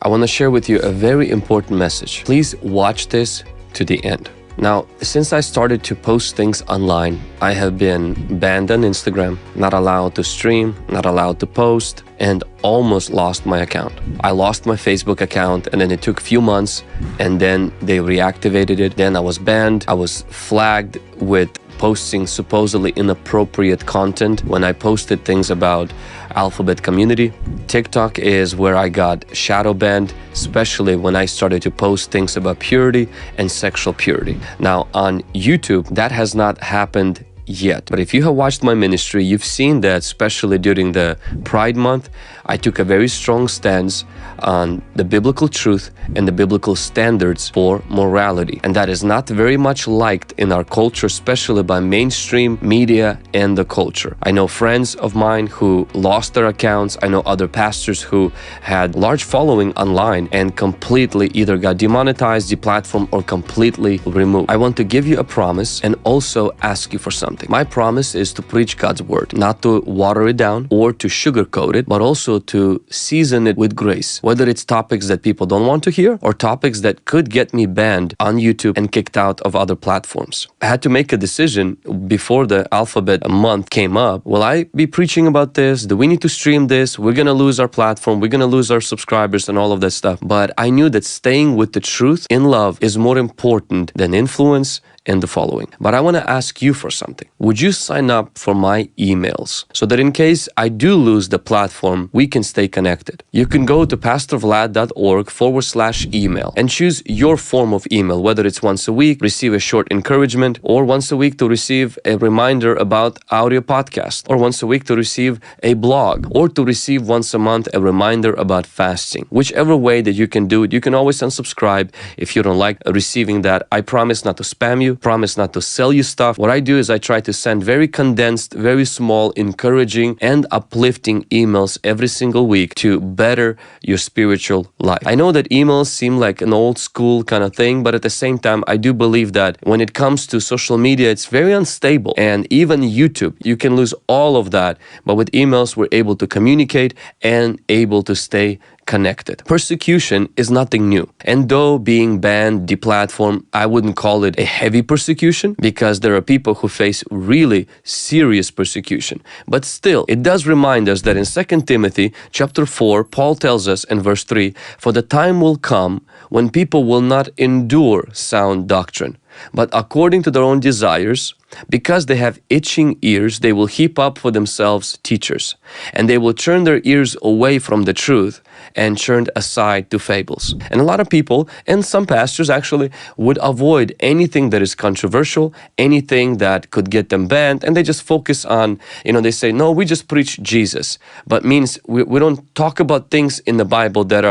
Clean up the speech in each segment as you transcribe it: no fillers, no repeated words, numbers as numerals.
I want to share with you a very important message. Please watch this to the end. Now, since I started to post things online, I have been banned on Instagram, not allowed to stream, not allowed to post, and almost lost my account. I lost my Facebook account, and then it took a few months, and then they reactivated it. Then I was banned. I was flagged with posting supposedly inappropriate content when I posted things about Alphabet community. TikTok is where I got shadow banned, especially when I started to post things about purity and sexual purity. Now on YouTube, that has not happened yet. But if you have watched my ministry, you've seen that especially during the Pride Month, I took a very strong stance on the biblical truth and the biblical standards for morality. And that is not very much liked in our culture, especially by mainstream media and the culture. I know friends of mine who lost their accounts. I know other pastors who had large following online and completely either got demonetized, deplatformed, or completely removed. I want to give you a promise and also ask you for something. My promise is to preach God's word, not to water it down or to sugarcoat it, but also to season it with grace. Whether it's topics that people don't want to hear or topics that could get me banned on YouTube and kicked out of other platforms. I had to make a decision before the Alphabet month came up. Will I be preaching about this? Do we need to stream this? We're going to lose our platform. We're going to lose our subscribers and all of that stuff. But I knew that staying with the truth in love is more important than influence and the following. But I want to ask you for something. Would you sign up for my emails so that in case I do lose the platform, we can stay connected? You can go to pastorvlad.org/email and choose your form of email, whether it's once a week, receive a short encouragement, or once a week to receive a reminder about audio podcast, or once a week to receive a blog, or to receive once a month a reminder about fasting. Whichever way that you can do it, you can always unsubscribe if you don't like receiving that. I promise not to spam you, promise not to sell you stuff. What I do is I try to send very condensed, very small, encouraging and uplifting emails every single week to better your spiritual life. I know that emails seem like an old school kind of thing, but at the same time, I do believe that when it comes to social media, it's very unstable. And even YouTube, you can lose all of that. But with emails, we're able to communicate and able to stay connected. Persecution is nothing new. And though being banned, deplatformed, I wouldn't call it a heavy persecution because there are people who face really serious persecution. But still, it does remind us that in 2 Timothy chapter 4, Paul tells us in verse 3, "For the time will come when people will not endure sound doctrine, but according to their own desires, because they have itching ears, they will heap up for themselves teachers, and they will turn their ears away from the truth and turn aside to fables." And a lot of people, and some pastors actually, would avoid anything that is controversial, anything that could get them banned, and they just focus on, they say, no, we just preach Jesus, but means we don't talk about things in the Bible that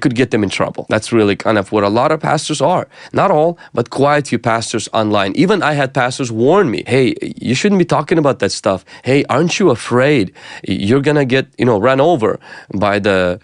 could get them in trouble. That's really kind of what a lot of pastors are. Not all, but quite a few pastors online. Even I had pastors warn me, hey, you shouldn't be talking about that stuff. Hey, aren't you afraid you're gonna get, run over by the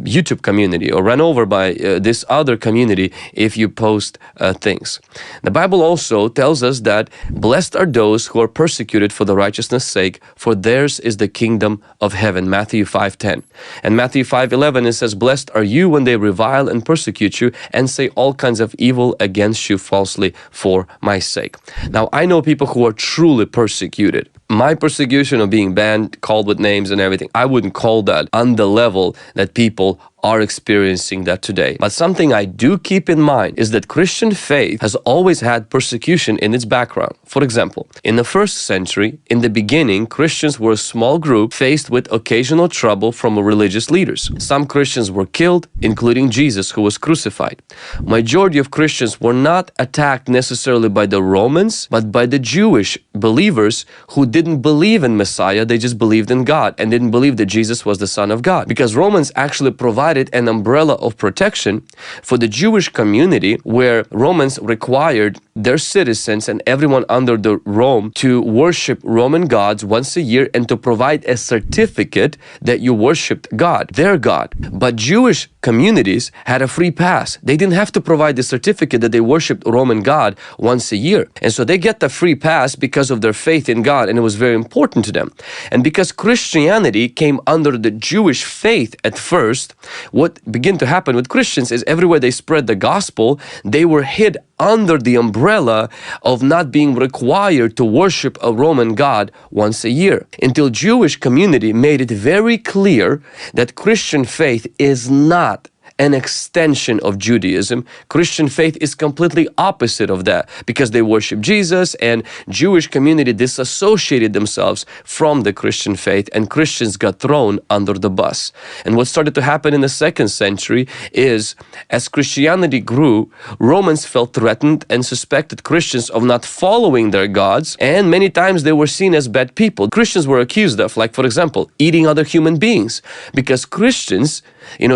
YouTube community or run over by this other community if you post things. The Bible also tells us that blessed are those who are persecuted for the righteousness' sake, for theirs is the kingdom of heaven. Matthew 5:10. And Matthew 5:11, it says, "Blessed are you when they revile and persecute you and say all kinds of evil against you falsely for my sake." Now, I know people who are truly persecuted. My persecution of being banned, called with names and everything, I wouldn't call that on the level that people are experiencing that today. But something I do keep in mind is that Christian faith has always had persecution in its background. For example, in the first century, in the beginning, Christians were a small group faced with occasional trouble from religious leaders. Some Christians were killed, including Jesus, who was crucified. Majority of Christians were not attacked necessarily by the Romans, but by the Jewish believers who didn't believe in Messiah. They just believed in God and didn't believe that Jesus was the Son of God. Because Romans actually provided an umbrella of protection for the Jewish community, where Romans required their citizens and everyone under the Rome to worship Roman gods once a year and to provide a certificate that you worshiped God, their God. But Jewish communities had a free pass. They didn't have to provide the certificate that they worshiped Roman God once a year. And so they get the free pass because of their faith in God, and it was very important to them. And because Christianity came under the Jewish faith at first, what began to happen with Christians is everywhere they spread the gospel, they were hid under the umbrella of not being required to worship a Roman God once a year, until Jewish community made it very clear that Christian faith is not an extension of Judaism. Christian faith is completely opposite of that, because they worship Jesus, and Jewish community disassociated themselves from the Christian faith, and Christians got thrown under the bus. And what started to happen in the 2nd century is, as Christianity grew, Romans felt threatened and suspected Christians of not following their gods, and many times they were seen as bad people. Christians were accused of, like for example, eating other human beings, because Christians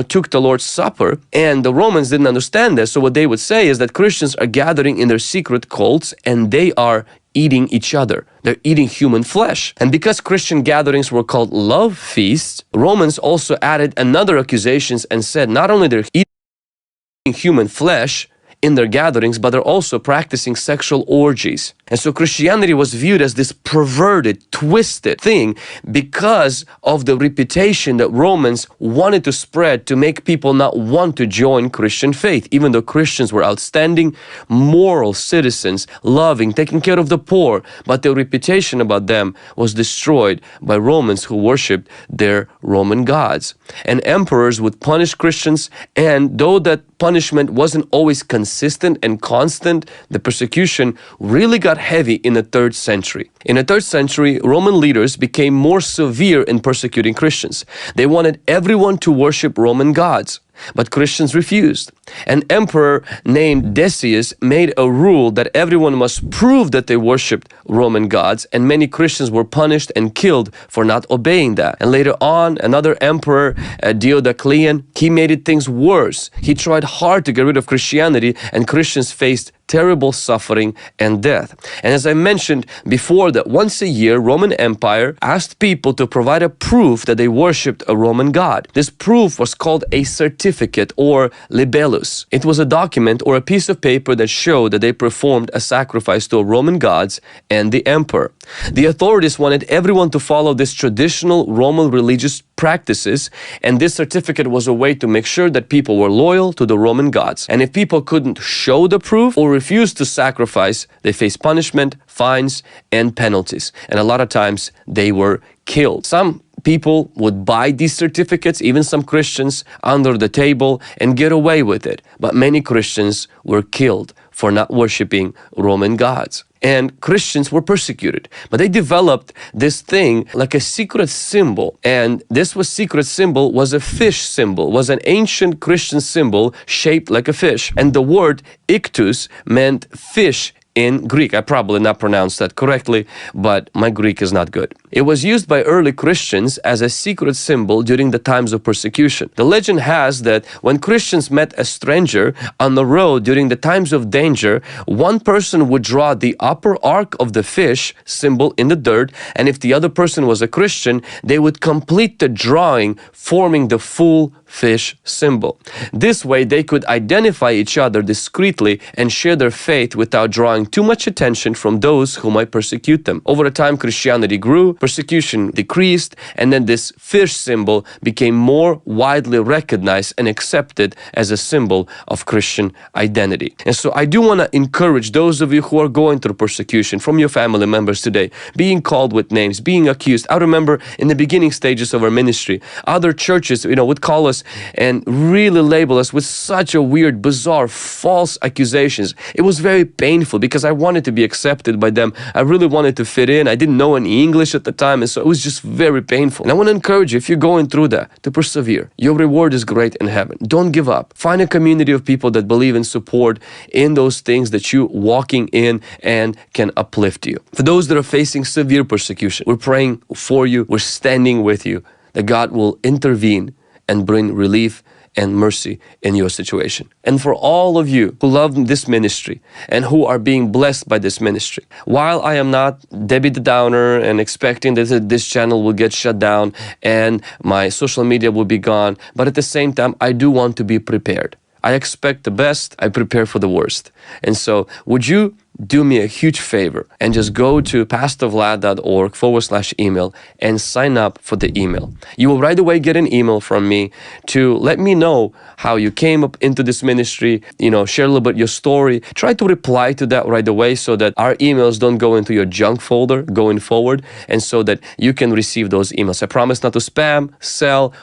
took the Lord's Supper, and the Romans didn't understand this. So what they would say is that Christians are gathering in their secret cults, and they are eating each other. They're eating human flesh. And because Christian gatherings were called love feasts, Romans also added another accusations and said not only they're eating human flesh in their gatherings, but they're also practicing sexual orgies. And so Christianity was viewed as this perverted, twisted thing because of the reputation that Romans wanted to spread to make people not want to join Christian faith, even though Christians were outstanding, moral citizens, loving, taking care of the poor, but their reputation about them was destroyed by Romans who worshipped their Roman gods. And emperors would punish Christians, and though that punishment wasn't always consistent and constant, the persecution really got heavy in the 3rd century. In the 3rd century, Roman leaders became more severe in persecuting Christians. They wanted everyone to worship Roman gods, but Christians refused. An emperor named Decius made a rule that everyone must prove that they worshipped Roman gods, and many Christians were punished and killed for not obeying that. And later on, another emperor, Diocletian, he made things worse. He tried hard to get rid of Christianity, and Christians faced terrible suffering and death. And as I mentioned before, that once a year, Roman Empire asked people to provide a proof that they worshipped a Roman god. This proof was called a certificate, or libellus. It was a document or a piece of paper that showed that they performed a sacrifice to a Roman gods and the emperor. The authorities wanted everyone to follow this traditional Roman religious practices, and this certificate was a way to make sure that people were loyal to the Roman gods. And if people couldn't show the proof or refused to sacrifice, they faced punishment, fines, and penalties. And a lot of times they were killed. Some people would buy these certificates, even some Christians, under the table and get away with it. But many Christians were killed for not worshiping Roman gods. And Christians were persecuted, but they developed this thing like a secret symbol. And this secret symbol was a fish symbol, was an ancient Christian symbol shaped like a fish. And the word ictus meant fish in Greek. I probably not pronounced that correctly, but my Greek is not good. It was used by early Christians as a secret symbol during the times of persecution. The legend has that when Christians met a stranger on the road during the times of danger, one person would draw the upper arc of the fish symbol in the dirt, and if the other person was a Christian, they would complete the drawing, forming the full fish symbol. This way they could identify each other discreetly and share their faith without drawing too much attention from those who might persecute them. Over time, Christianity grew, persecution decreased, and then this fish symbol became more widely recognized and accepted as a symbol of Christian identity. And so I do want to encourage those of you who are going through persecution from your family members today, being called with names, being accused. I remember in the beginning stages of our ministry, other churches, would call us and really label us with such a weird, bizarre, false accusations. It was very painful because I wanted to be accepted by them. I really wanted to fit in. I didn't know any English at the time, and so it was just very painful. And I want to encourage you, if you're going through that, to persevere. Your reward is great in heaven. Don't give up. Find a community of people that believe and support in those things that you walking in and can uplift you. For those that are facing severe persecution, we're praying for you. We're standing with you, that God will intervene and bring relief and mercy in your situation. And for all of you who love this ministry and who are being blessed by this ministry, while I am not Debbie the Downer and expecting that this channel will get shut down and my social media will be gone, but at the same time, I do want to be prepared. I expect the best, I prepare for the worst. And so would you do me a huge favor and just go to pastorvlad.org/email and sign up for the email. You will right away get an email from me to let me know how you came up into this ministry, share a little bit your story. Try to reply to that right away so that our emails don't go into your junk folder going forward, and so that you can receive those emails. I promise not to spam, sell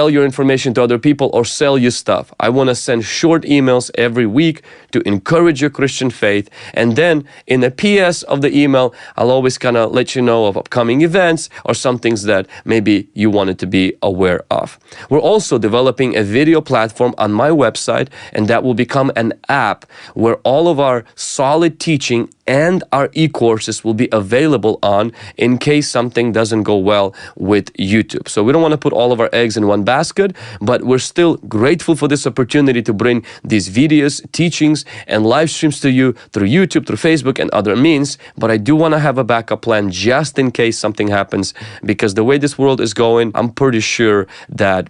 your information to other people or sell you stuff. I want to send short emails every week to encourage your Christian faith. And then in the PS of the email, I'll always kind of let you know of upcoming events or some things that maybe you wanted to be aware of. We're also developing a video platform on my website, and that will become an app where all of our solid teaching and our e-courses will be available on in case something doesn't go well with YouTube. So we don't want to put all of our eggs in one basket, but we're still grateful for this opportunity to bring these videos, teachings, and live streams to you through YouTube, through Facebook, and other means. But I do want to have a backup plan just in case something happens, because the way this world is going, I'm pretty sure that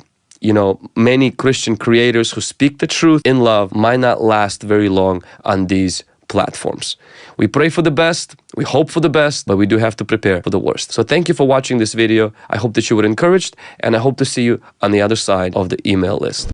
many Christian creators who speak the truth in love might not last very long on these platforms. We pray for the best, we hope for the best, but we do have to prepare for the worst. So thank you for watching this video. I hope that you were encouraged, and I hope to see you on the other side of the email list.